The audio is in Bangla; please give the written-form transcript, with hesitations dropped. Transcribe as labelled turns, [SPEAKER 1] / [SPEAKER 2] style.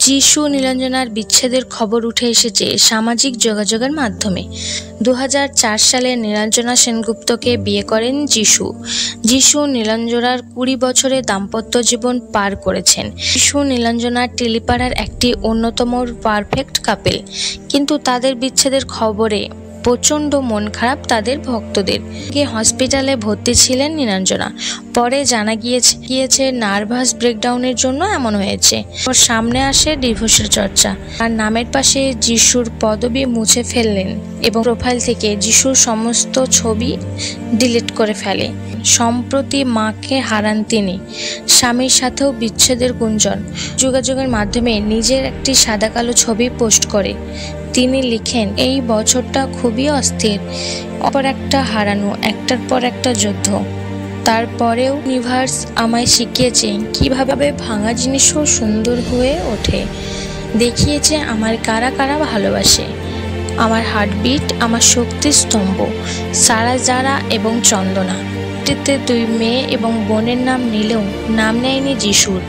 [SPEAKER 1] যিশু নীলাঞ্জনার বিচ্ছেদের খবর উঠে এসেছে সামাজিক যোগাযোগের মাধ্যমে। 2004 সালে নীলাঞ্জনা সেনগুপ্তকে বিয়ে করেন যিশু। যিশু নীলাঞ্জনার 20 বছরের দাম্পত্য জীবন পার করেছেন। যিশু নীলাঞ্জনা টেলিপাড়ার একটি অন্যতম পারফেক্ট কাপল, কিন্তু তাদের বিচ্ছেদের খবরে প্রচণ্ড মন খারাপ তাদের ভক্তদের। হসপিটালে ভর্তি ছিলেন নীলাঞ্জনা। পরে জানা গিয়েছে নার্ভাস ব্রেকডাউনের জন্য এমন হয়েছে। ওর সামনে আসে ডিভোর্সের চর্চা। আর নামের পাশে যিশুর পদবি মুছে ফেললেন এবং প্রোফাইল থেকে যিশুর সমস্ত ছবি ডিলিট করে ফেলে। সম্প্রতি মাকে হারান তিনি। স্বামীর সাথেও বিচ্ছেদের গুঞ্জন। যোগাযোগের মাধ্যমে নিজের একটি সাদা কালো ছবি পোস্ট করে তিনি লিখেন, এই বছরটা খুবই অস্থির, অপর একটা হারানো, একটার পর একটা যুদ্ধ। তারপরেও ইউনিভার্স আমায় শিখিয়েছে কিভাবে ভাঙা জিনিসও সুন্দর হয়ে ওঠে, দেখিয়েছে আমার কারা কারা ভালোবাসে। আমার হার্টবিট, আমার শক্তির স্তম্ভ সারা, জারা এবং চন্দনা। 2 মেয়ে এবং বোনের নাম নিলেও নাম নেয়নি যিশুর।